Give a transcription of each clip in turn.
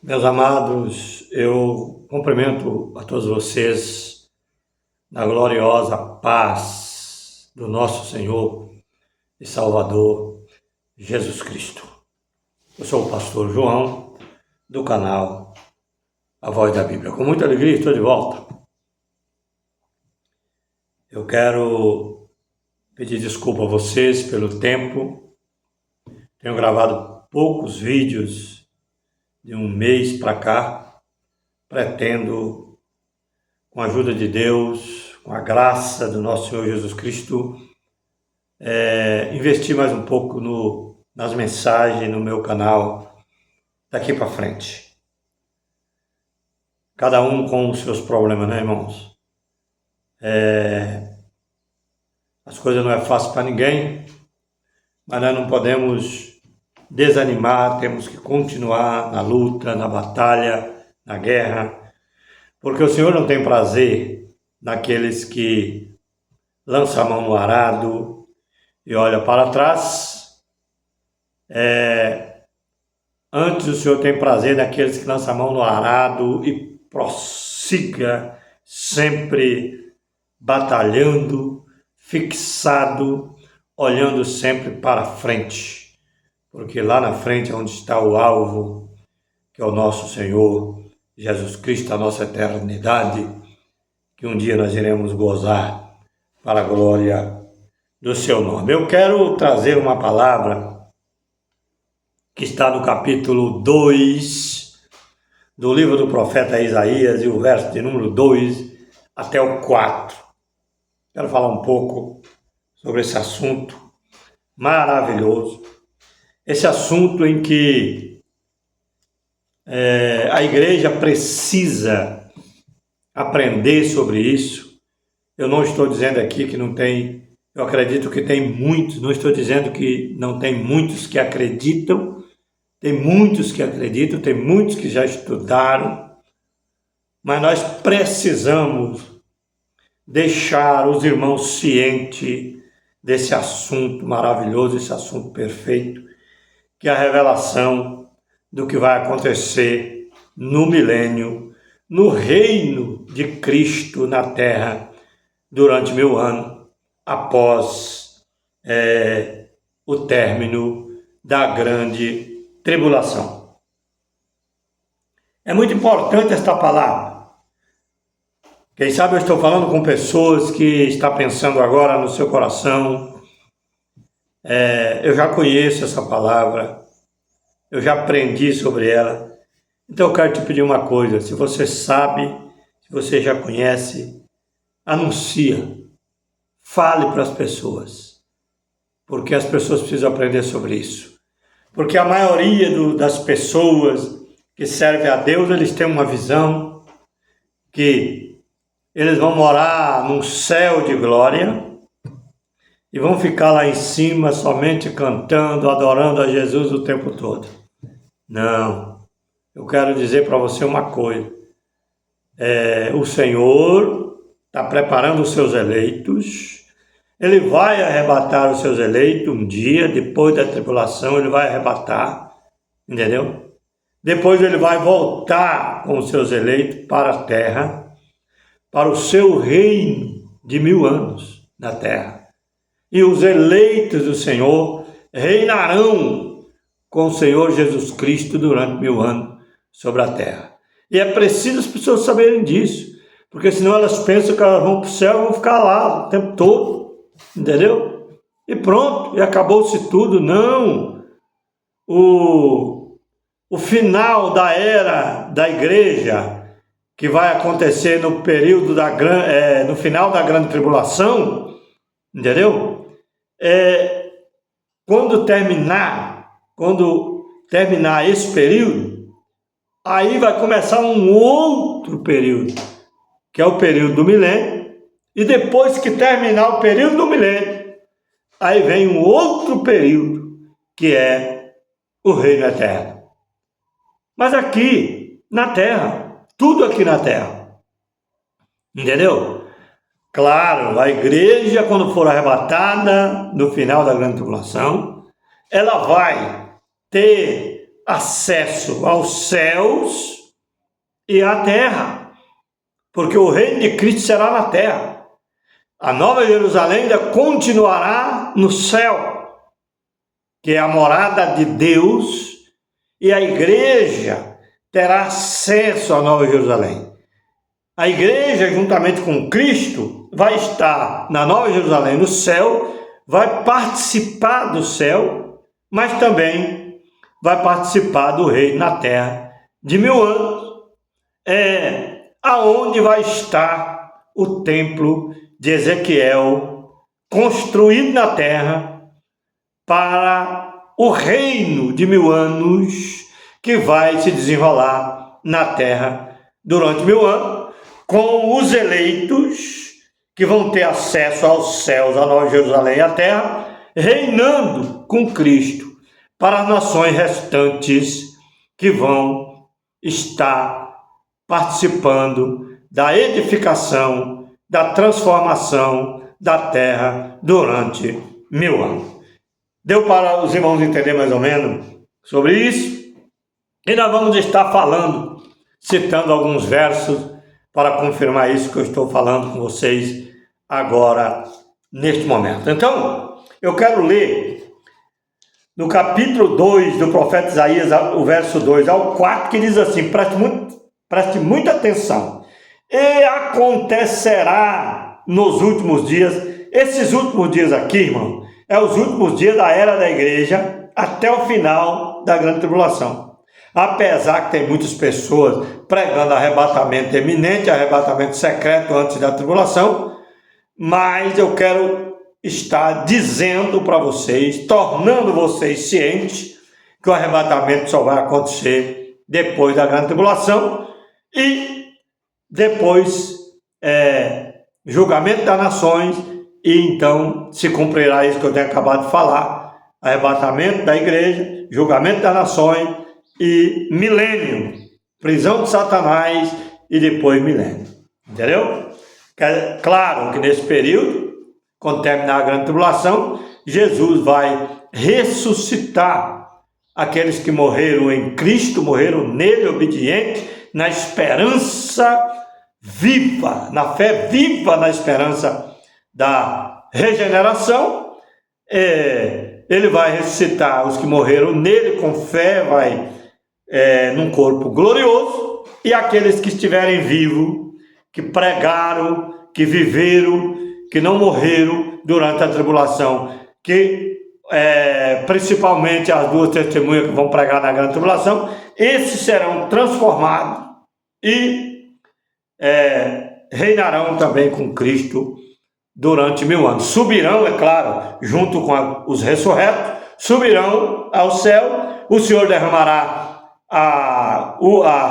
Meus amados, eu cumprimento a todos vocês na gloriosa paz do nosso Senhor e Salvador Jesus Cristo. Eu sou o pastor João, do canal A Voz da Bíblia. Com muita alegria estou de volta. Eu quero pedir desculpa a vocês pelo tempo. Tenho gravado poucos vídeos de um mês para cá. Pretendo, com a ajuda de Deus, com a graça do nosso Senhor Jesus Cristo, investir mais um pouco nas mensagens no meu canal daqui para frente. Cada um com os seus problemas, né, irmãos? As coisas não é fácil para ninguém, mas nós não podemos desanimar, temos que continuar na luta, na batalha, na guerra, porque o Senhor não tem prazer naqueles que lançam a mão no arado e olha para trás. Antes o Senhor tem prazer naqueles que lançam a mão no arado e prossiga sempre batalhando, fixado, olhando sempre para frente. Porque lá na frente é onde está o alvo, que é o nosso Senhor Jesus Cristo, a nossa eternidade, que um dia nós iremos gozar para a glória do seu nome. Eu quero trazer uma palavra que está no capítulo 2 do livro do profeta Isaías, e o verso de número 2 até o 4. Quero falar um pouco sobre esse assunto maravilhoso. Esse assunto em que a igreja precisa aprender sobre isso. Eu não estou dizendo aqui que não tem, eu acredito que tem muitos, não estou dizendo que não tem muitos que acreditam, tem muitos que acreditam, tem muitos que já estudaram, mas nós precisamos deixar os irmãos cientes desse assunto maravilhoso, esse assunto perfeito, que é a revelação do que vai acontecer no milênio, no reino de Cristo na terra, durante 1000 anos, após o término da grande tribulação. É muito importante esta palavra. Quem sabe eu estou falando com pessoas que estão pensando agora no seu coração, eu já conheço essa palavra, eu já aprendi sobre ela. Então eu quero te pedir uma coisa: se você sabe, se você já conhece, anuncia, fale para as pessoas, porque as pessoas precisam aprender sobre isso. Porque a maioria das pessoas que servem a Deus, eles têm uma visão que eles vão morar num céu de glória e vão ficar lá em cima somente cantando, adorando a Jesus o tempo todo. Não, eu quero dizer para você uma coisa: o Senhor está preparando os seus eleitos, Ele vai arrebatar os seus eleitos um dia, depois da tribulação Ele vai arrebatar, entendeu? Depois Ele vai voltar com os seus eleitos para a terra, para o seu reino de 1000 anos na terra. E os eleitos do Senhor reinarão com o Senhor Jesus Cristo durante 1000 anos sobre a terra. E é preciso as pessoas saberem disso, porque senão elas pensam que elas vão para o céu e vão ficar lá o tempo todo, entendeu? E pronto, e acabou-se tudo. Não! O final da era da igreja, que vai acontecer no período no final da grande tribulação, entendeu? Quando terminar esse período, aí vai começar um outro período, que é o período do milênio, e depois que terminar o período do milênio, aí vem um outro período, que é o reino eterno. Mas aqui na terra, tudo aqui na terra, entendeu? Claro, a igreja, quando for arrebatada no final da grande tribulação, ela vai ter acesso aos céus e à terra, porque o reino de Cristo será na terra. A Nova Jerusalém ainda continuará no céu, que é a morada de Deus, e a igreja terá acesso à Nova Jerusalém. A igreja, juntamente com Cristo, vai estar na Nova Jerusalém, no céu, vai participar do céu, mas também vai participar do reino na terra de 1000 anos. É aonde vai estar o templo de Ezequiel, construído na terra para o reino de 1000 anos que vai se desenrolar na terra durante 1000 anos, com os eleitos que vão ter acesso aos céus, à Nova Jerusalém e à terra, reinando com Cristo para as nações restantes que vão estar participando da edificação, da transformação da terra durante 1000 anos. Deu para os irmãos entender mais ou menos sobre isso? E nós vamos estar falando, citando alguns versos para confirmar isso que eu estou falando com vocês agora, neste momento. Então, eu quero ler no capítulo 2 do profeta Isaías, o verso 2 ao 4, que diz assim, preste muita atenção. E acontecerá nos últimos dias, esses últimos dias aqui, irmão, é os últimos dias da era da igreja até o final da grande tribulação. Apesar que tem muitas pessoas pregando arrebatamento iminente, arrebatamento secreto antes da tribulação, mas eu quero estar dizendo para vocês, tornando vocês cientes, que o arrebatamento só vai acontecer depois da grande tribulação e depois julgamento das nações, e então se cumprirá isso que eu tenho acabado de falar, arrebatamento da igreja, julgamento das nações e milênio, prisão de Satanás e depois milênio, entendeu? Claro que nesse período, quando terminar a grande tribulação, Jesus vai ressuscitar aqueles que morreram em Cristo, morreram nele, obedientes, na esperança viva, na fé viva, na esperança da regeneração. Ele vai ressuscitar os que morreram nele com fé, vai num corpo glorioso, e aqueles que estiverem vivos, que pregaram, que viveram, que não morreram durante a tribulação, que principalmente as 2 testemunhas que vão pregar na grande tribulação, esses serão transformados e reinarão também com Cristo durante 1000 anos. Subirão, é claro, junto com os ressurretos, subirão ao céu. O Senhor derramará a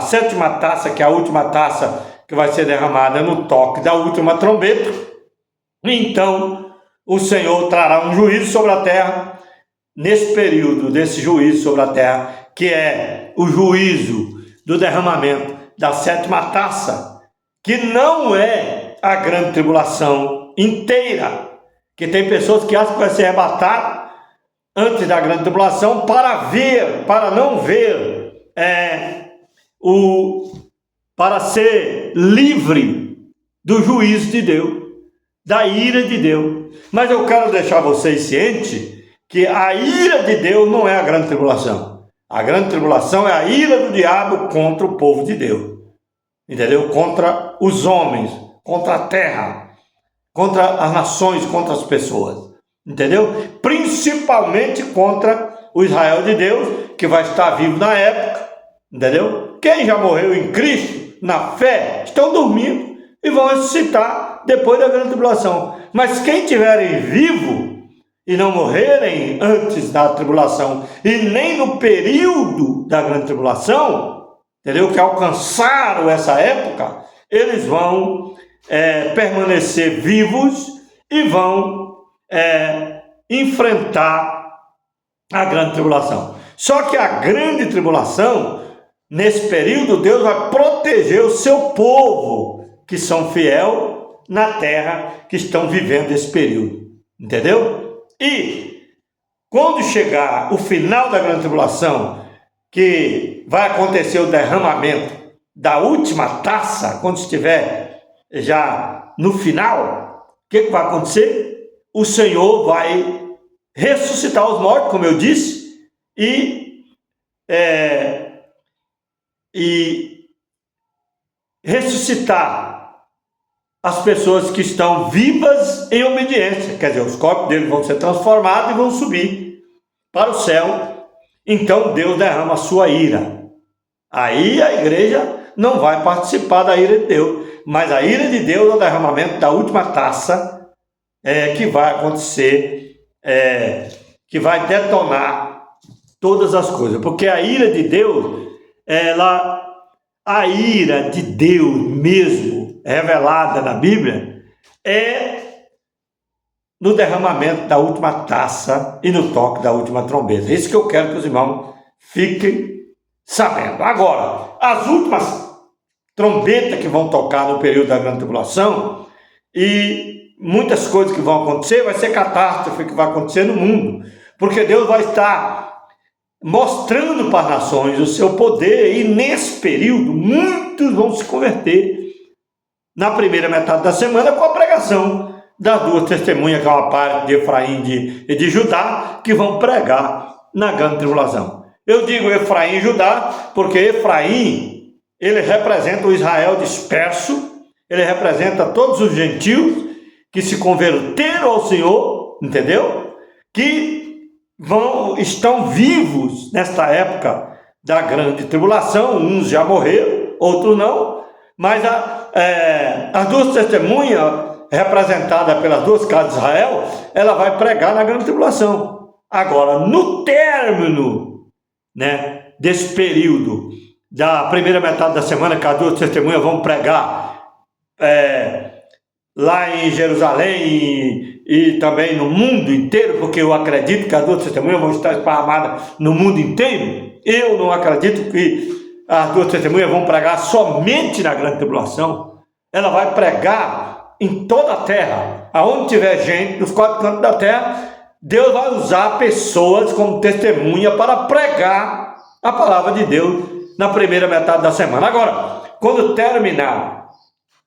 7ª taça, que é a última taça que vai ser derramada no toque da última trombeta. Então o Senhor trará um juízo sobre a terra. Nesse período desse juízo sobre a terra, que é o juízo do derramamento da 7ª taça, que não é a grande tribulação inteira, que tem pessoas que acham que vai ser arrebatado antes da grande tribulação para não ver para ser livre do juízo de Deus, da ira de Deus. Mas eu quero deixar vocês cientes que a ira de Deus não é a grande tribulação. A grande tribulação é a ira do diabo contra o povo de Deus, entendeu? Contra os homens, contra a terra, contra as nações, contra as pessoas, entendeu? Principalmente contra o Israel de Deus, que vai estar vivo na época, entendeu? Quem já morreu em Cristo, na fé, estão dormindo e vão ressuscitar depois da grande tribulação. Mas quem estiverem vivo e não morrerem antes da tribulação e nem no período da grande tribulação, entendeu? Que alcançaram essa época, eles vão permanecer vivos e vão enfrentar a grande tribulação. Só que a grande tribulação, nesse período, Deus vai proteger o seu povo, que são fiel na terra, que estão vivendo esse período, entendeu? E quando chegar o final da grande tribulação, que vai acontecer o derramamento da última taça, quando estiver já no final, o que vai acontecer? O Senhor vai ressuscitar os mortos, como eu disse, e ressuscitar as pessoas que estão vivas em obediência. Quer dizer, os corpos deles vão ser transformados e vão subir para o céu. Então Deus derrama a sua ira. Aí a igreja não vai participar da ira de Deus, mas a ira de Deus é o derramamento da última taça que vai acontecer, que vai detonar todas as coisas, porque a ira de Deus, a ira de Deus mesmo, revelada na Bíblia, é no derramamento da última taça e no toque da última trombeta. É isso que eu quero que os irmãos fiquem sabendo. Agora, as últimas trombetas que vão tocar no período da grande tribulação, e muitas coisas que vão acontecer, vai ser catástrofe que vai acontecer no mundo, porque Deus vai estar mostrando para as nações o seu poder, e nesse período muitos vão se converter na primeira metade da semana com a pregação das duas testemunhas, que é uma parte de Efraim e de Judá, que vão pregar na grande tribulação. Eu digo Efraim e Judá porque Efraim, ele representa o Israel disperso, ele representa todos os gentios que se converteram ao Senhor, entendeu? Que estão vivos nesta época da grande tribulação. Uns já morreram, outros não, mas as duas testemunhas, representadas pelas duas casas de Israel, ela vai pregar na grande tribulação. Agora, no término, desse período da primeira metade da semana, que as duas testemunhas vão pregar lá em Jerusalém e também no mundo inteiro, porque eu acredito que as duas testemunhas vão estar esparramadas no mundo inteiro. Eu não acredito que as duas testemunhas vão pregar somente na grande tribulação. Ela vai pregar em toda a terra, aonde tiver gente, nos quatro cantos da terra. Deus vai usar pessoas como testemunha para pregar a palavra de Deus na primeira metade da semana. Agora, quando terminar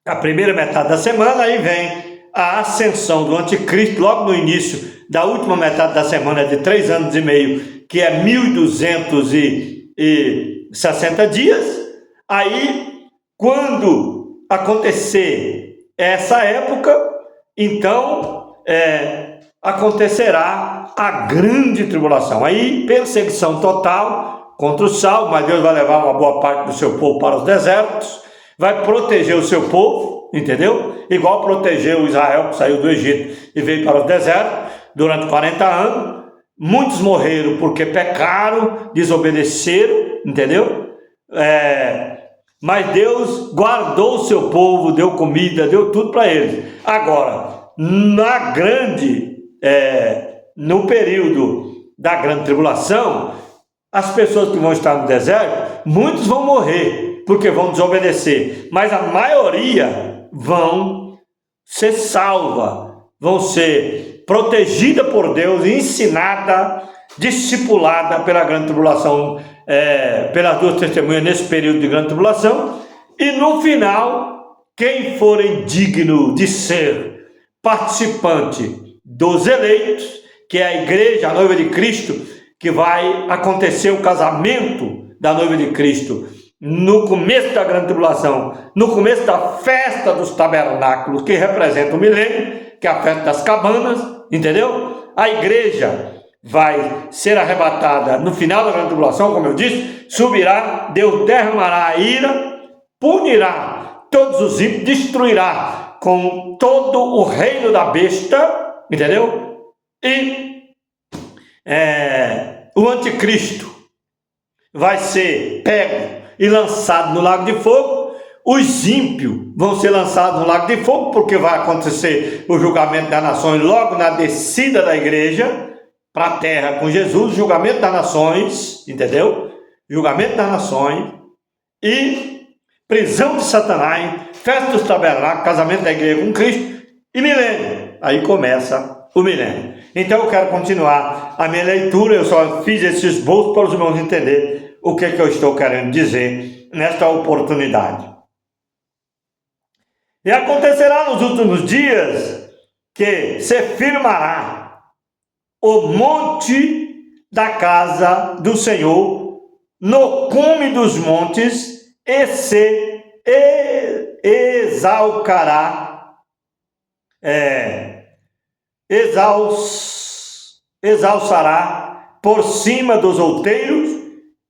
a primeira metade da semana, aí vem a ascensão do anticristo, logo no início da última metade da semana, de 3 anos e meio, que é 1260 dias. Aí, quando acontecer essa época, então acontecerá a grande tribulação. Aí, perseguição total contra o salvo, mas Deus vai levar uma boa parte do seu povo para os desertos, vai proteger o seu povo, entendeu? Igual protegeu Israel, que saiu do Egito e veio para o deserto durante 40 anos. Muitos morreram porque pecaram, desobedeceram, entendeu? Mas Deus guardou o seu povo, deu comida, deu tudo para eles. Agora, no período da grande tribulação, as pessoas que vão estar no deserto, muitos vão morrer, porque vão desobedecer, mas a maioria vão ser salva, vão ser protegida por Deus, ensinada, discipulada pela grande tribulação, pelas duas testemunhas nesse período de grande tribulação. E no final, quem forem digno de ser participante dos eleitos, que é a igreja, a noiva de Cristo, que vai acontecer o casamento da noiva de Cristo no começo da grande tribulação, no começo da festa dos tabernáculos, que representa o milênio, que é a festa das cabanas, entendeu? A igreja vai ser arrebatada no final da grande tribulação, como eu disse, subirá, Deus derramará a ira, punirá todos os ímpios, destruirá com todo o reino da besta, entendeu? E o anticristo vai ser pego e lançado no lago de fogo. Os ímpios vão ser lançados no lago de fogo, porque vai acontecer o julgamento das nações logo na descida da igreja para a terra com Jesus, julgamento das nações, entendeu? Julgamento das nações e prisão de Satanás, festa dos tabernáculos, casamento da igreja com Cristo e milênio. Aí começa o milênio. Então eu quero continuar a minha leitura, eu só fiz esse esboço para os irmãos entenderem o que eu estou querendo dizer nesta oportunidade. E acontecerá nos últimos dias que se firmará o monte da casa do Senhor no cume dos montes e se exalçará por cima dos outeiros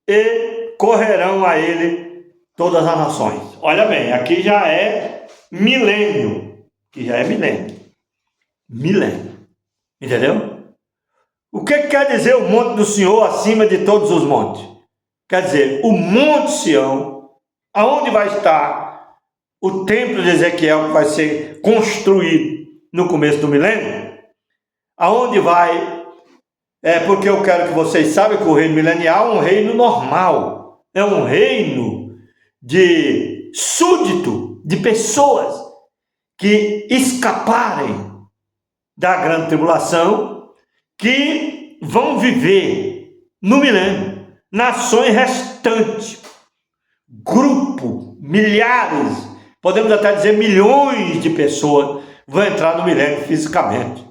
e correrão a ele todas as nações. Olha bem, aqui já é milênio, milênio, entendeu? O que quer dizer o monte do Senhor acima de todos os montes? Quer dizer, o monte Sião, aonde vai estar o templo de Ezequiel, que vai ser construído no começo do milênio, aonde vai, porque eu quero que vocês saibam que o reino milenial é um reino normal, é um reino de súdito, de pessoas que escaparem da grande tribulação, que vão viver no milênio, nações restantes, grupo, milhares, podemos até dizer milhões de pessoas vão entrar no milênio fisicamente.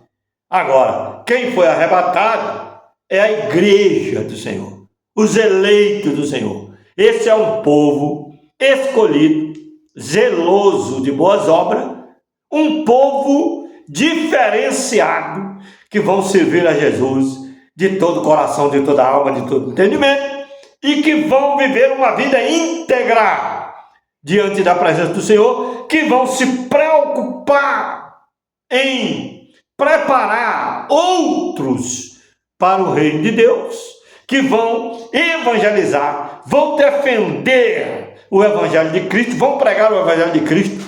Agora, quem foi arrebatado é a igreja do Senhor, os eleitos do Senhor. Esse é um povo escolhido, zeloso de boas obras, um povo diferenciado, que vão servir a Jesus de todo o coração, de toda a alma, de todo o entendimento, e que vão viver uma vida íntegra diante da presença do Senhor, que vão se preocupar em preparar outros para o reino de Deus, que vão evangelizar, vão defender o evangelho de Cristo, vão pregar o evangelho de Cristo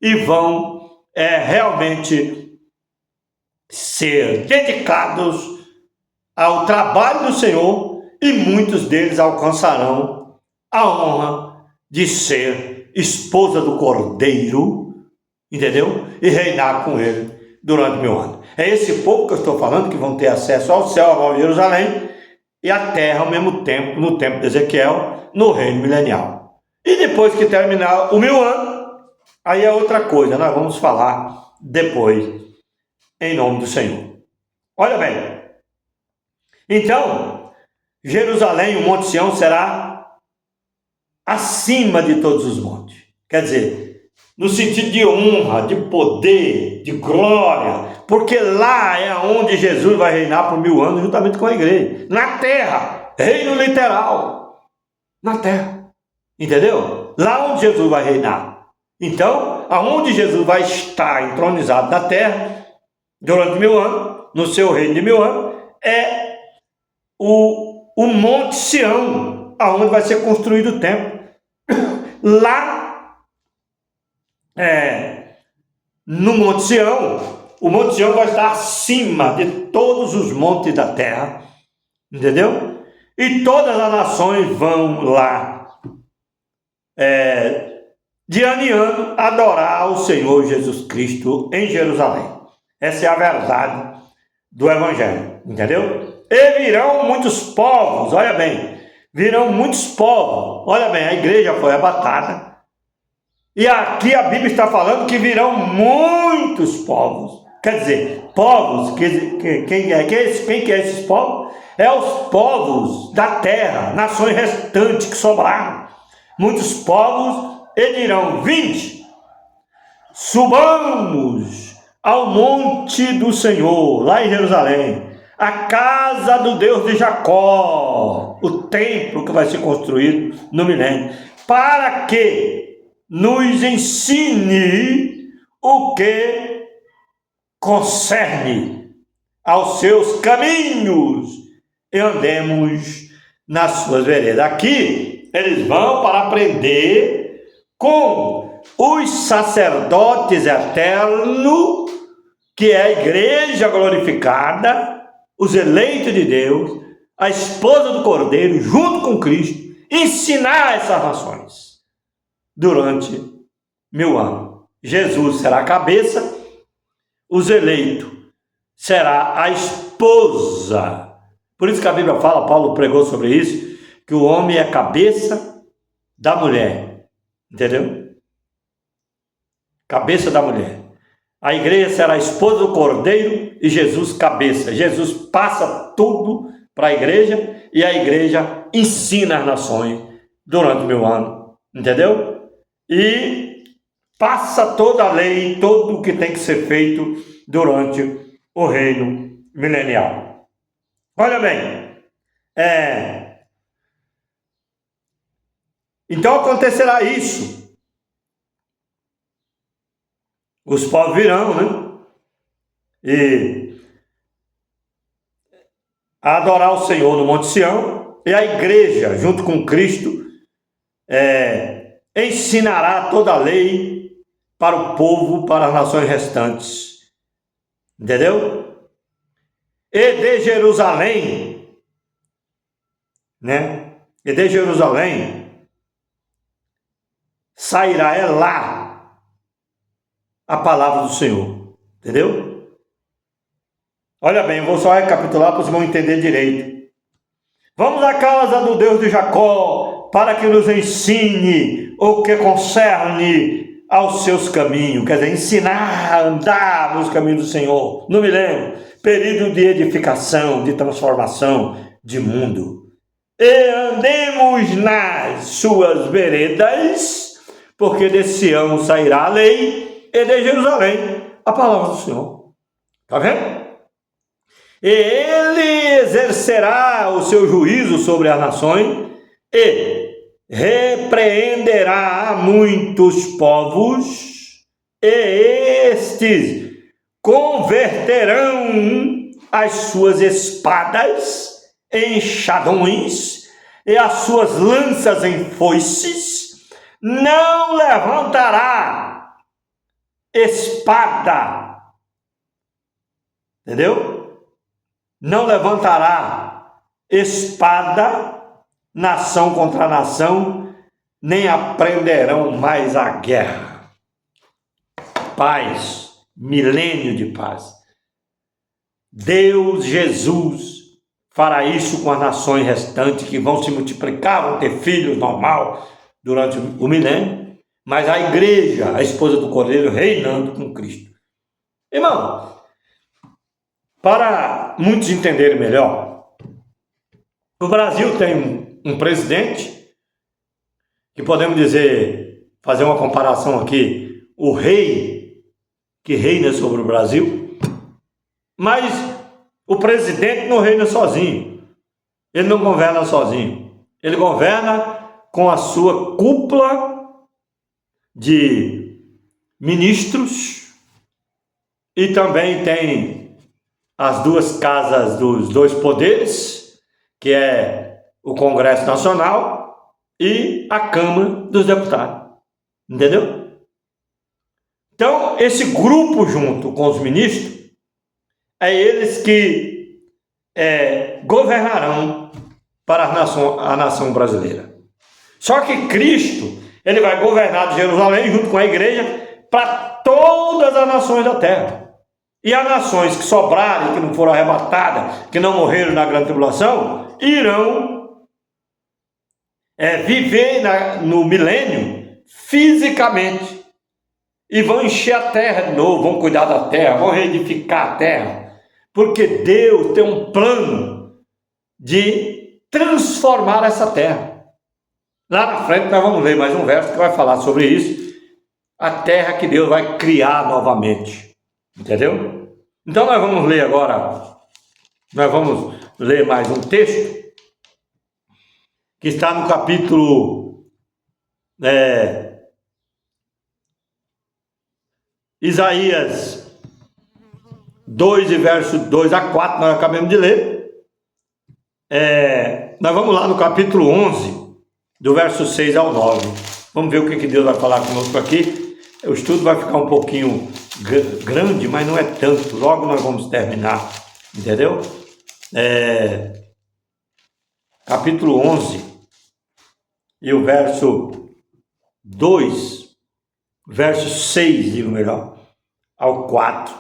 e vão realmente ser dedicados ao trabalho do Senhor, e muitos deles alcançarão a honra de ser esposa do Cordeiro, entendeu? E reinar com ele durante 1000 anos. É esse povo que eu estou falando, que vão ter acesso ao céu, a Nova Jerusalém, e à terra ao mesmo tempo, no tempo de Ezequiel, no reino milenial. E depois que terminar o 1000 anos, aí é outra coisa, nós vamos falar depois, em nome do Senhor. Olha bem, então, Jerusalém, o Monte Sião, será acima de todos os montes. Quer dizer, no sentido de honra, de poder, de glória, porque lá é onde Jesus vai reinar por 1000 anos, juntamente com a igreja. Na terra, reino literal, na terra, entendeu? Lá onde Jesus vai reinar. Então, aonde Jesus vai estar entronizado na terra, durante 1000 anos, no seu reino de 1000 anos, é o Monte Sião, aonde vai ser construído o templo. Lá, no Monte Sião, o Monte Sião vai estar acima de todos os montes da terra, entendeu? E todas as nações vão lá, de ano em ano, adorar o Senhor Jesus Cristo em Jerusalém. Essa é a verdade do Evangelho, entendeu? E virão muitos povos, olha bem, virão muitos povos, olha bem, a igreja foi abatada, e aqui a Bíblia está falando que virão muitos povos, quer dizer, povos, quem é esses povos? É os povos da terra, nações restantes que sobraram, muitos povos, e dirão: vinde, subamos ao monte do Senhor, lá em Jerusalém, a casa do Deus de Jacó, o templo que vai ser construído no milênio, para que nos ensine o que concerne aos seus caminhos e andemos nas suas veredas. Aqui eles vão para aprender com os sacerdotes eternos, que é a igreja glorificada, os eleitos de Deus, a esposa do Cordeiro, junto com Cristo, ensinar essas nações durante 1000 anos. Jesus será a cabeça, os eleitos será a esposa. Por isso que a Bíblia fala, Paulo pregou sobre isso, que o homem é cabeça da mulher. Entendeu? Cabeça da mulher. A igreja será a esposa do cordeiro e Jesus cabeça. Jesus passa tudo para a igreja e a igreja ensina as nações durante 1000 anos. Entendeu? E passa toda a lei, tudo o que tem que ser feito durante o reino milenial. Olha bem, então acontecerá isso. Os povos virão, né? E adorar o Senhor no Monte Sião, e a igreja, junto com Cristo, ensinará toda a lei para o povo, para as nações restantes. Entendeu? E de Jerusalém, né? E de Jerusalém sairá, lá, a palavra do Senhor. Entendeu? Olha bem, eu vou só recapitular para vocês vão entender direito. Vamos à casa do Deus de Jacó, para que nos ensine o que concerne aos seus caminhos. Quer dizer, ensinar a andar nos caminhos do Senhor. No milênio, período de edificação, de transformação de mundo. E andemos nas suas veredas, porque de Sião sairá a lei, e de Jerusalém a palavra do Senhor. Está vendo? E ele exercerá o seu juízo sobre as nações e repreenderá muitos povos, e estes converterão as suas espadas em enxadões e as suas lanças em foices. Não levantará espada, entendeu? Não levantará espada, nação contra nação, nem aprenderão mais a guerra. Paz, milênio de paz. Deus, Jesus, fará isso com as nações restantes, que vão se multiplicar, vão ter filhos normal durante o milênio, mas a igreja, a esposa do Cordeiro, reinando com Cristo. Irmão, para muitos entenderem melhor, o Brasil tem um presidente, que podemos dizer, fazer uma comparação aqui, o rei que reina sobre o Brasil, mas o presidente não reina sozinho, ele não governa sozinho, ele governa com a sua cúpula de ministros, e também tem as duas casas dos dois poderes, que é o Congresso Nacional e a Câmara dos Deputados. Entendeu? Então, esse grupo junto com os ministros, é eles que governarão para a nação brasileira. Só que Cristo, ele vai governar de Jerusalém junto com a igreja para todas as nações da terra. E as nações que sobrarem, que não foram arrebatadas, que não morreram na grande tribulação, irão viver no milênio fisicamente. E vão encher a terra de novo, vão cuidar da terra, vão reedificar a terra. Porque Deus tem um plano de transformar essa terra. Lá na frente nós vamos ler mais um verso que vai falar sobre isso. A terra que Deus vai criar novamente. Entendeu? Então nós vamos ler agora, nós vamos ler mais um texto, que está no capítulo Isaías 2, e verso 2 a 4, nós acabamos de ler. Nós vamos lá no capítulo 11, do verso 6 ao 9. Vamos ver o que Deus vai falar conosco aqui. O estudo vai ficar um pouquinho grande, mas não é tanto. Logo nós vamos terminar, entendeu? Capítulo 11, e o verso 2, verso 6, digo melhor, ao 4.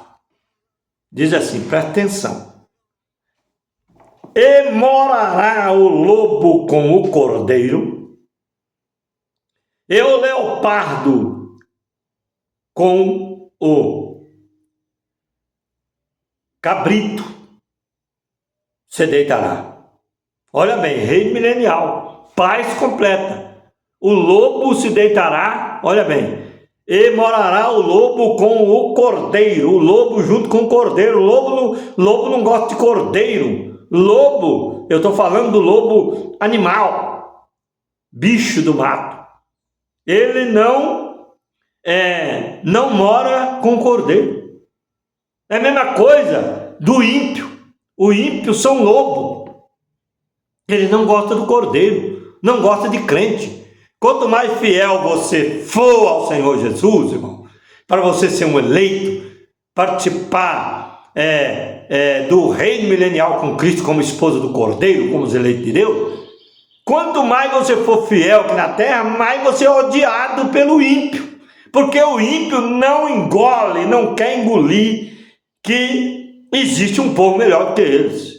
Diz assim, presta atenção. E morará o lobo com o cordeiro, e o leopardo com o cabrito se deitará. Olha bem, reino milenial, paz completa. O lobo se deitará, olha bem, e morará o lobo com o cordeiro, o lobo junto com o cordeiro. Lobo não gosta de cordeiro. Lobo, eu estou falando do lobo animal, bicho do mato. Ele não mora com o cordeiro. É a mesma coisa do ímpio. O ímpio são lobo. Ele não gosta do cordeiro, não gosta de crente. Quanto mais fiel você for ao Senhor Jesus, irmão, para você ser um eleito, participar do reino milenial com Cristo como esposa do Cordeiro, como os eleitos de Deus, quanto mais você for fiel aqui na terra, mais você é odiado pelo ímpio, porque o ímpio não engole, não quer engolir que existe um povo melhor do que eles.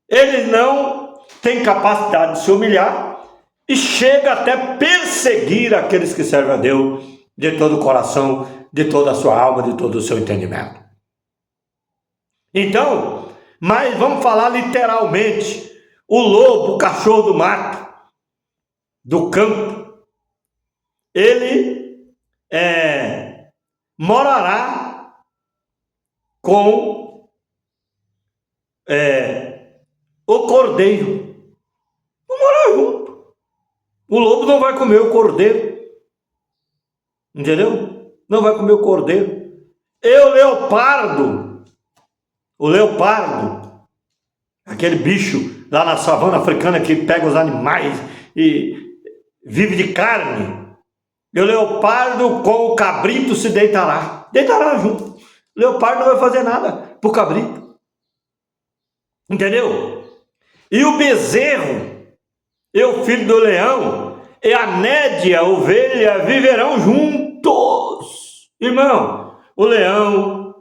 Eles não têm capacidade de se humilhar e chega até perseguir aqueles que servem a Deus de todo o coração, de toda a sua alma, de todo o seu entendimento. Então, mas vamos falar literalmente, o lobo, o cachorro do mato, do campo, ele morará com o cordeiro. Vão morar junto. O lobo não vai comer o cordeiro, entendeu? Não vai comer o cordeiro. E o leopardo, aquele bicho lá na savana africana que pega os animais e vive de carne, e o leopardo com o cabrito se deitará junto. O leopardo não vai fazer nada pro cabrito, entendeu? E o bezerro e o filho do leão e a nédia, a ovelha, viverão juntos. Irmão, o leão,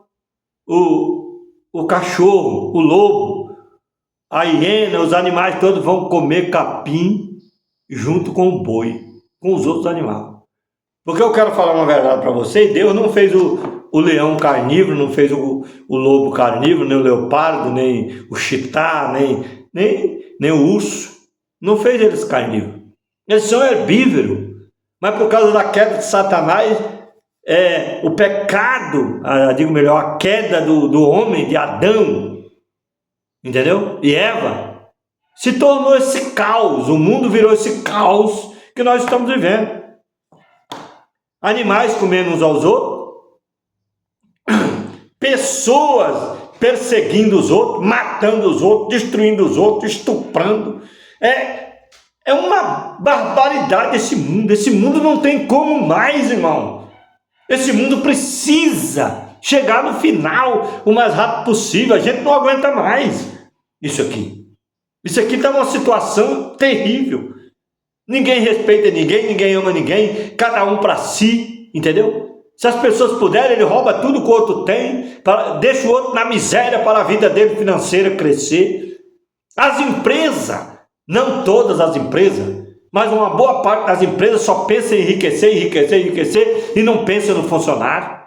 o cachorro, o lobo, a hiena, os animais todos vão comer capim junto com o boi, com os outros animais. Porque eu quero falar uma verdade para vocês, Deus não fez o leão carnívoro, não fez o lobo carnívoro, nem o leopardo, nem o chitá, nem o urso. Não fez eles carnívoros. Eles são herbívoros. Mas por causa da queda de Satanás, o pecado, a queda do homem, de Adão, entendeu? E Eva, se tornou esse caos. O mundo virou esse caos que nós estamos vivendo. Animais comendo uns aos outros. Pessoas perseguindo os outros, matando os outros, destruindo os outros, estuprando. É uma barbaridade esse mundo. Esse mundo não tem como mais, irmão. Esse mundo precisa chegar no final o mais rápido possível. A gente não aguenta mais isso aqui. Isso aqui está numa situação terrível. Ninguém respeita ninguém, ninguém ama ninguém, cada um para si, entendeu? Se as pessoas puderem, ele rouba tudo que o outro tem, deixa o outro na miséria para a vida dele financeira crescer. As empresas, não todas as empresas, mas uma boa parte das empresas só pensa em enriquecer e não pensa no funcionário.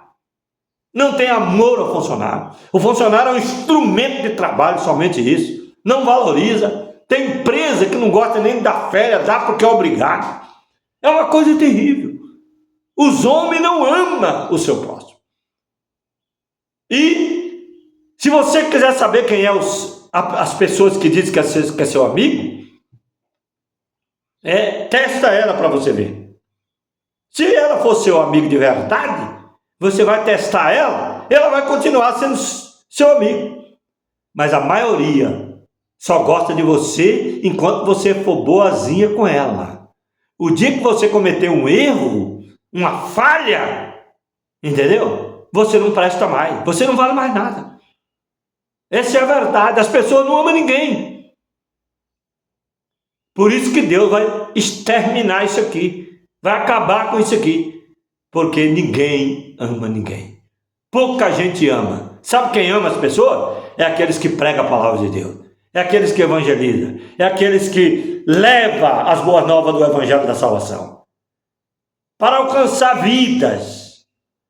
Não tem amor ao funcionário. O funcionário é um instrumento de trabalho, somente isso. Não valoriza. Tem empresa que não gosta nem de dar férias, dá porque é obrigado. É uma coisa terrível. Os homens não amam o seu próximo. E se você quiser saber quem é as pessoas que dizem que é seu amigo, testa ela para você ver. Se ela for seu amigo de verdade, você vai testar ela vai continuar sendo seu amigo. Mas a maioria só gosta de você enquanto você for boazinha com ela. O dia que você cometer um erro, uma falha, entendeu? Você não presta mais, você não vale mais nada. Essa é a verdade. As pessoas não amam ninguém. Por isso que Deus vai exterminar isso aqui, vai acabar com isso aqui, porque ninguém ama ninguém. Pouca gente ama. Sabe quem ama as pessoas? É aqueles que pregam a palavra de Deus. é aqueles que evangelizam, é aqueles que levam as boas novas do evangelho da salvação, para alcançar vidas.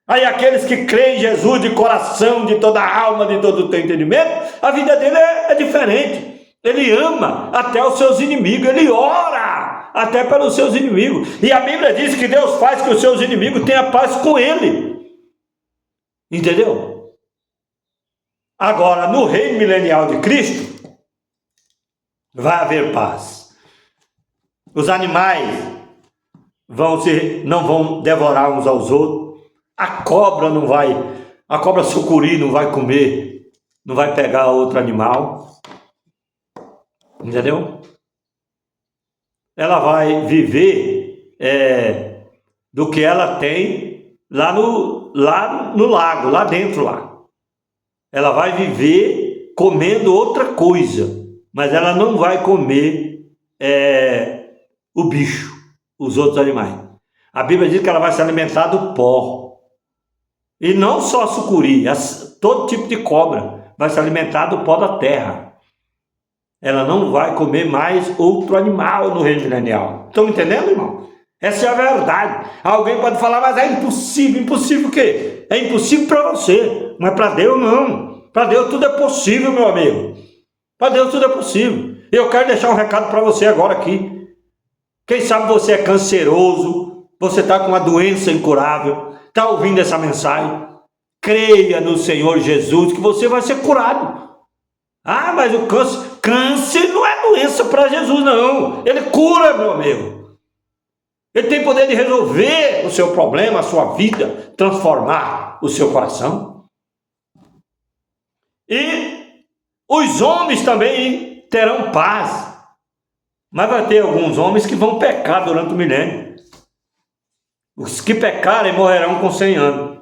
Aí aqueles que creem em Jesus de coração, de toda a alma, de todo o teu entendimento, a vida dele é diferente. Ele ama até os seus inimigos, ele ora até pelos seus inimigos. E a Bíblia diz que Deus faz que os seus inimigos tenham paz com ele. Entendeu? Agora, no reino milenial de Cristo, vai haver paz. Os animais não vão devorar uns aos outros. A cobra sucuri não vai comer, não vai pegar outro animal. Entendeu? Ela vai viver do que ela tem lá no lago, lá dentro lá. Ela vai viver comendo outra coisa, mas ela não vai comer o bicho, os outros animais. A Bíblia diz que ela vai se alimentar do pó. E não só a sucuri, todo tipo de cobra vai se alimentar do pó da terra. Ela não vai comer mais outro animal no reino milenial. Estão me entendendo, irmão? Essa é a verdade. Alguém pode falar, mas é impossível. Impossível o quê? É impossível para você, mas para Deus não. Para Deus tudo é possível, meu amigo. Para Deus tudo é possível. Eu quero deixar um recado para você agora aqui. Quem sabe você é canceroso, você está com uma doença incurável, está ouvindo essa mensagem. Creia no Senhor Jesus que você vai ser curado. Ah, mas o câncer não é doença para Jesus, não. Ele cura, meu amigo. Ele tem poder de resolver o seu problema, a sua vida, transformar o seu coração. E os homens também terão paz. Mas vai ter alguns homens que vão pecar durante o milênio. Os que pecarem morrerão com 100 anos.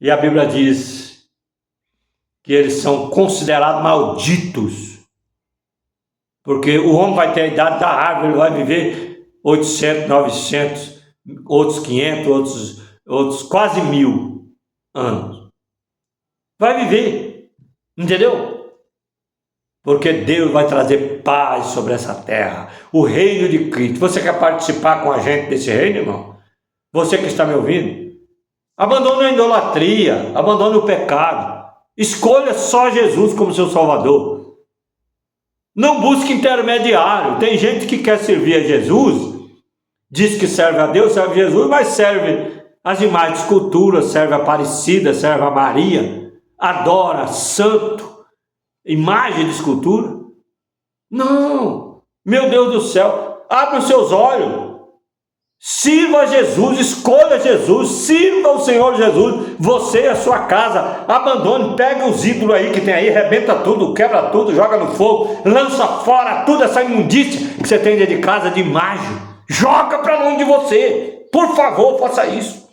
E a Bíblia diz que eles são considerados malditos, porque o homem vai ter a idade da árvore, ele vai viver 800, 900, outros 500, outros quase 1000 anos. Vai viver, entendeu? Porque Deus vai trazer paz sobre essa terra, o reino de Cristo. Você quer participar com a gente desse reino, irmão? Você que está me ouvindo? Abandone a idolatria, abandone o pecado. Escolha só Jesus como seu Salvador. Não busque intermediário. Tem gente que quer servir a Jesus, diz que serve a Deus, serve a Jesus, mas serve as imagens de escultura, serve a Aparecida, serve a Maria, adora santo, imagem de escultura. Não, meu Deus do céu, abre os seus olhos. Sirva Jesus, escolha Jesus, sirva o Senhor Jesus, você e a sua casa. Abandone, pega os ídolos aí que tem aí, rebenta tudo, quebra tudo, joga no fogo, lança fora toda essa imundícia que você tem dentro de casa de imagem, joga para longe de você, por favor, faça isso.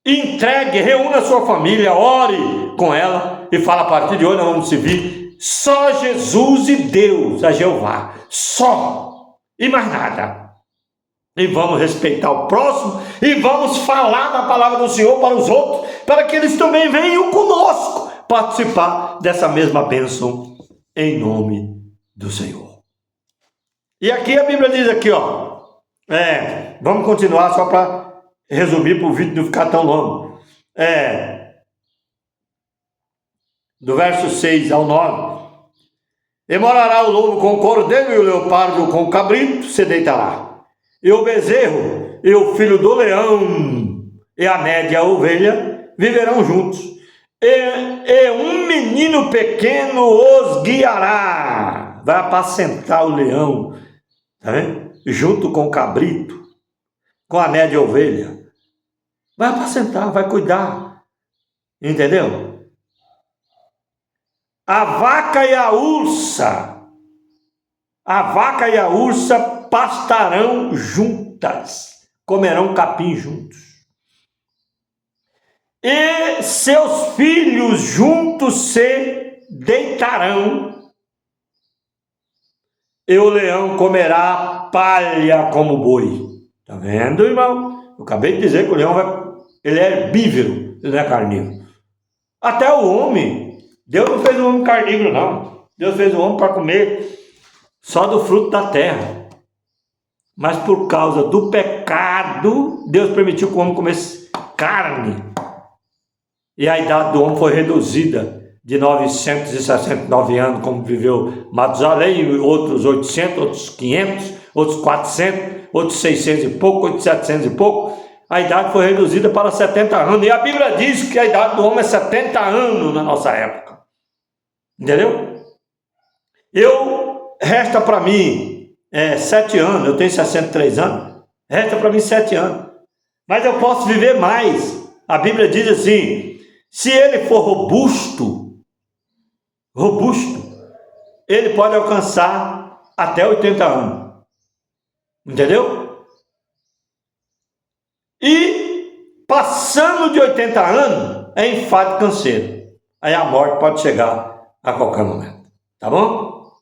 Entregue, reúna a sua família, ore com ela e fala: a partir de hoje nós vamos servir só Jesus e Deus, a Jeová, só, e mais nada. E vamos respeitar o próximo, e vamos falar da palavra do Senhor para os outros, para que eles também venham conosco participar dessa mesma bênção, em nome do Senhor. E aqui a Bíblia diz aqui, ó, vamos continuar só para resumir, para o vídeo não ficar tão longo. Do verso 6 ao 9. E morará o lobo com o cordeiro, e o leopardo com o cabrito se deitará. E o bezerro e o filho do leão e a média e a ovelha viverão juntos. E um menino pequeno os guiará. Vai apacentar o leão, tá vendo? Junto com o cabrito, com a média e a ovelha. Vai apacentar, vai cuidar. Entendeu? A vaca e a ursa pastarão juntas, comerão capim juntos, e seus filhos juntos se deitarão, e o leão comerá palha como boi. Está vendo, irmão? Eu acabei de dizer que o leão ele é herbívoro, ele não é carnívoro. Até o homem Deus não fez o homem carnívoro, não. Deus fez o homem para comer só do fruto da terra. Mas por causa do pecado, Deus permitiu que o homem comesse carne. E a idade do homem foi reduzida de 969 anos, como viveu Matusalém, outros 800, outros 500, outros 400, outros 600 e pouco, outros 700 e pouco. A idade foi reduzida para 70 anos. E a Bíblia diz que a idade do homem é 70 anos na nossa época. Entendeu? Resta para mim 7 anos, eu tenho 63 anos, resta para mim 7 anos. Mas eu posso viver mais. A Bíblia diz assim, se ele for robusto, ele pode alcançar até 80 anos. Entendeu? E passando de 80 anos, é infarto e câncer. Aí a morte pode chegar a qualquer momento. Tá bom?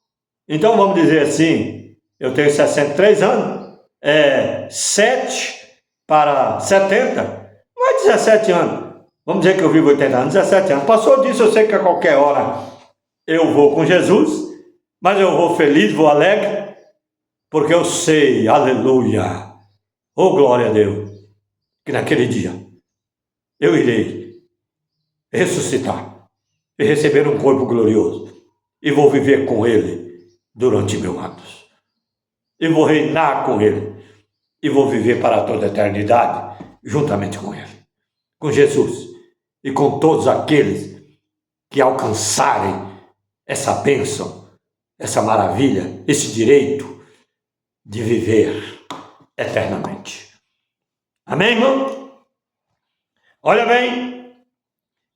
Então vamos dizer assim, eu tenho 63 anos, 7 para 70, mais 17 anos. Vamos dizer que eu vivo 80 anos, 17 anos. Passou disso, eu sei que a qualquer hora eu vou com Jesus, mas eu vou feliz, vou alegre, porque eu sei, aleluia, oh glória a Deus, que naquele dia eu irei ressuscitar e receber um corpo glorioso e vou viver com Ele durante 1000 anos. E vou reinar com Ele e vou viver para toda a eternidade juntamente com Ele, com Jesus e com todos aqueles que alcançarem essa bênção, essa maravilha, esse direito de viver eternamente. Amém, irmão? Olha bem,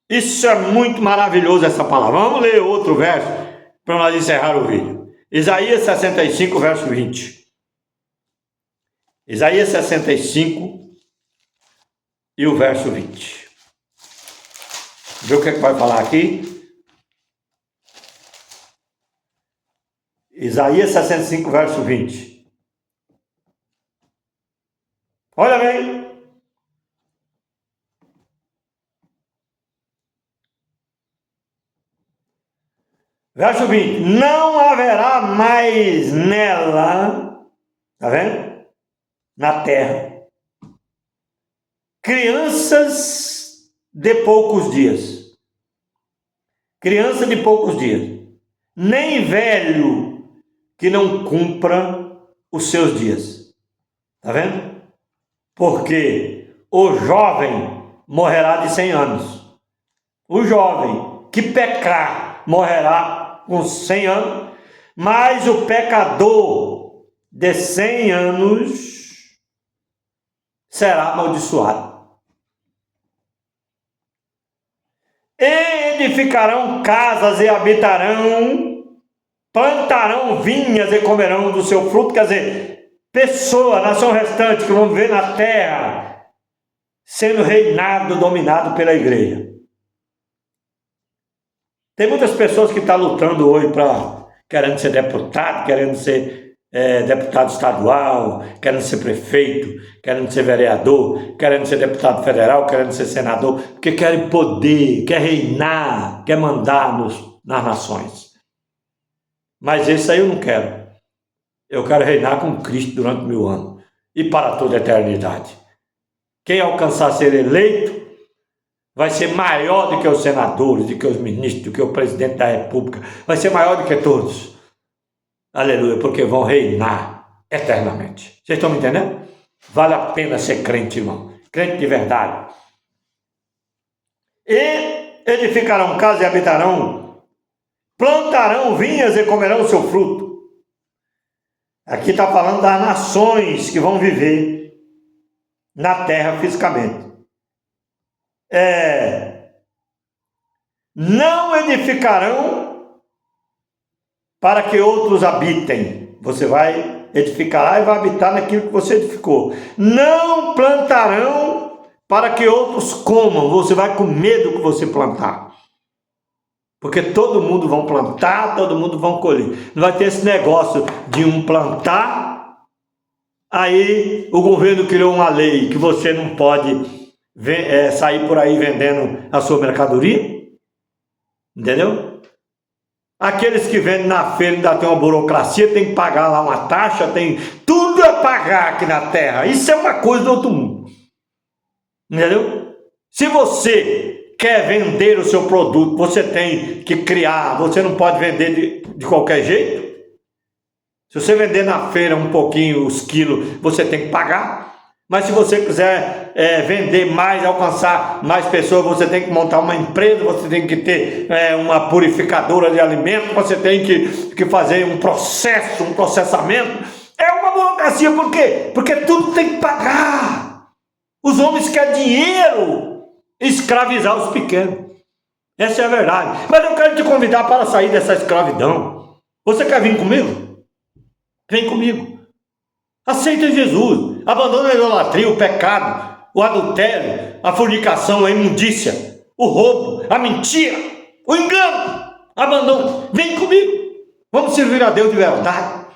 isso é muito maravilhoso, essa palavra. Vamos ler outro verso para nós encerrar o vídeo. Isaías 65, verso 20. Isaías 65 e o verso 20. Vê o que é que vai falar aqui? Isaías 65, verso 20. Olha bem. Verso 20. Não haverá mais nela, tá vendo? Na terra, crianças de poucos dias. Criança de poucos dias. Nem velho que não cumpra os seus dias. Está vendo? Porque o jovem morrerá de 100 anos. O jovem que pecar morrerá com 100 anos, mas o pecador de 100 anos será amaldiçoado. Edificarão casas e habitarão, plantarão vinhas e comerão do seu fruto. Quer dizer, pessoa, nação restante que vão viver na terra sendo reinado, dominado pela igreja. Tem muitas pessoas que estão lutando hoje querendo ser deputado, querendo ser deputado estadual, querendo ser prefeito, querendo ser vereador, querendo ser deputado federal, querendo ser senador, porque querem poder, quer reinar, quer mandar nas nações. Mas esse aí eu não quero. Eu quero reinar com Cristo durante 1000 anos e para toda a eternidade. Quem alcançar ser eleito vai ser maior do que os senadores, do que os ministros, do que o presidente da república. Vai ser maior do que todos. Aleluia, porque vão reinar eternamente. Vocês estão me entendendo? Vale a pena ser crente, irmão. Crente de verdade. E edificarão casa e habitarão, plantarão vinhas e comerão o seu fruto. Aqui está falando das nações que vão viver na terra fisicamente. Não edificarão para que outros habitem. Você vai edificar lá e vai habitar naquilo que você edificou. Não plantarão para que outros comam. Você vai comer do que você plantar. Porque todo mundo vai plantar, todo mundo vai colher. Não vai ter esse negócio de um plantar, aí o governo criou uma lei que você não pode sair por aí vendendo a sua mercadoria. Entendeu? Aqueles que vendem na feira ainda tem uma burocracia, tem que pagar lá uma taxa, tem tudo a pagar aqui na terra. Isso é uma coisa do outro mundo. Entendeu? Se você quer vender o seu produto, você tem que criar, você não pode vender de qualquer jeito. Se você vender na feira um pouquinho, os quilos, você tem que pagar. Mas se você quiser vender mais, alcançar mais pessoas, você tem que montar uma empresa, você tem que ter uma purificadora de alimentos, você tem que fazer um processo, um processamento. É uma burocracia, por quê? Porque tudo tem que pagar. Os homens querem dinheiro, escravizar os pequenos. Essa é a verdade. Mas eu quero te convidar para sair dessa escravidão. Você quer vir comigo? Vem comigo. Aceita Jesus. Abandona a idolatria, o pecado, o adultério, a fornicação, a imundícia, o roubo, a mentira, o engano. Abandona. Vem comigo. Vamos servir a Deus de verdade.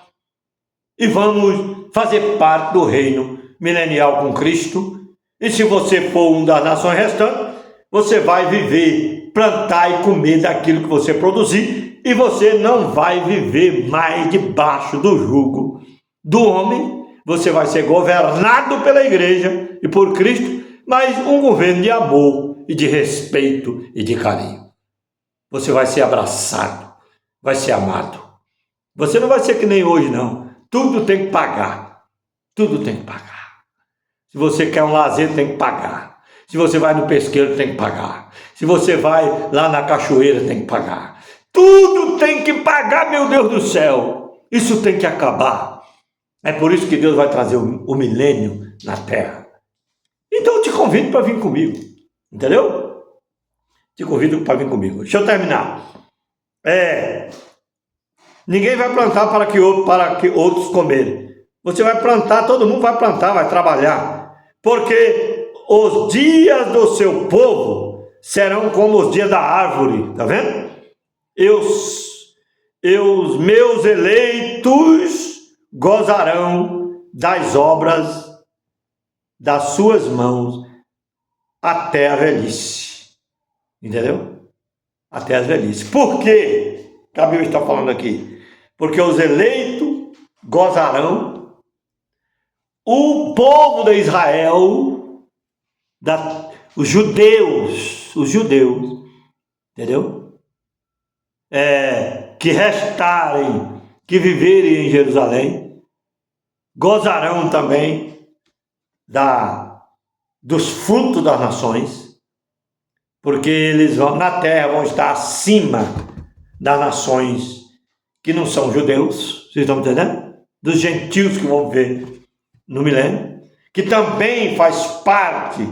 E vamos fazer parte do reino milenial com Cristo. E se você for uma das nações restantes, você vai viver, plantar e comer daquilo que você produzir. E você não vai viver mais debaixo do jugo do homem. Você vai ser governado pela igreja e por Cristo, mas um governo de amor e de respeito e de carinho. Você vai ser abraçado, vai ser amado. Você não vai ser que nem hoje, não. Tudo tem que pagar. Tudo tem que pagar. Se você quer um lazer, tem que pagar. Se você vai no pesqueiro, tem que pagar. Se você vai lá na cachoeira, tem que pagar. Tudo tem que pagar, meu Deus do céu. Isso tem que acabar. É por isso que Deus vai trazer o milênio na terra. Então eu te convido para vir comigo. Entendeu? Te convido para vir comigo. Deixa eu terminar. Ninguém vai plantar para que outros comerem. Você vai plantar, todo mundo vai plantar, vai trabalhar. Porque os dias do seu povo serão como os dias da árvore. Está vendo? Os meus eleitos gozarão das obras das suas mãos até a velhice. Entendeu? Até a velhice. Por quê? Que a Bíblia está falando aqui? Porque os eleitos gozarão, o povo de Israel, os judeus, entendeu? Que restarem, que viverem em Jerusalém, gozarão também dos frutos das nações, porque eles na terra vão estar acima das nações que não são judeus, vocês estão entendendo? Dos gentios que vão viver no milênio, que também faz parte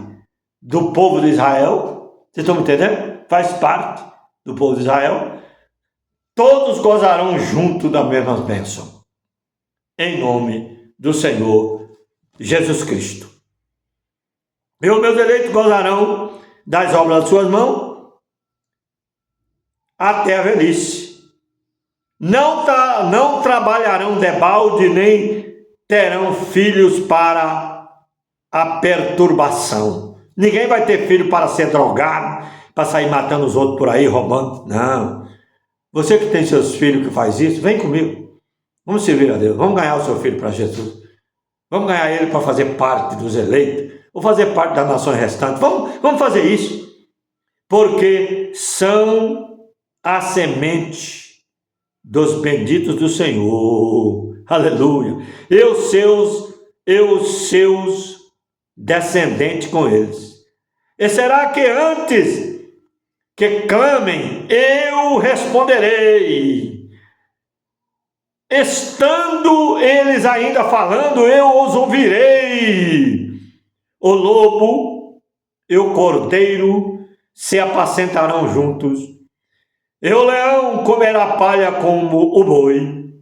do povo de Israel, vocês estão entendendo? Faz parte do povo de Israel. Todos gozarão junto da mesma bênção, em nome do Senhor Jesus Cristo. E os meus eleitos gozarão das obras das suas mãos até a velhice. Não trabalharão debalde, nem terão filhos para a perturbação. Ninguém vai ter filho para ser drogado, para sair matando os outros por aí, roubando. Não. Você que tem seus filhos que faz isso, vem comigo. Vamos servir a Deus. Vamos ganhar o seu filho para Jesus. Vamos ganhar ele para fazer parte dos eleitos. Ou fazer parte das nações restantes. Vamos fazer isso. Porque são a semente dos benditos do Senhor. Aleluia. Eu seus descendentes com eles. E será que antes que clamem, eu responderei. Estando eles ainda falando, eu os ouvirei. O lobo e o cordeiro se apacentarão juntos. E o leão comerá palha como o boi.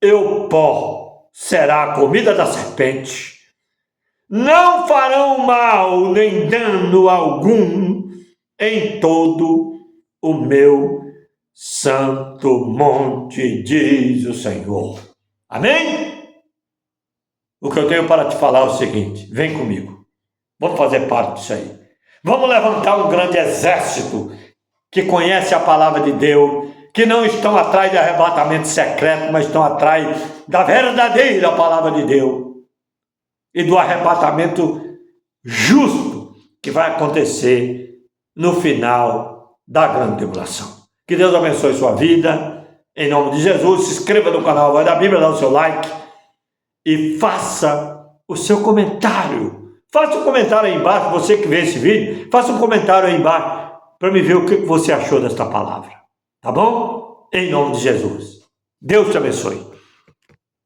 E o pó será a comida da serpente. Não farão mal nem dano algum em todo o meu santo monte, diz o Senhor. Amém? O que eu tenho para te falar é o seguinte: vem comigo. Vamos fazer parte disso aí. Vamos levantar um grande exército que conhecem a palavra de Deus, que não estão atrás de arrebatamento secreto, mas estão atrás da verdadeira palavra de Deus e do arrebatamento justo que vai acontecer no final da grande tribulação. Que Deus abençoe sua vida, em nome de Jesus. Se inscreva no canal Voz da Bíblia, dá o seu like e faça o seu comentário. Faça um comentário aí embaixo, você que vê esse vídeo, faça um comentário aí embaixo para me ver o que você achou desta palavra. Tá bom? Em nome de Jesus. Deus te abençoe.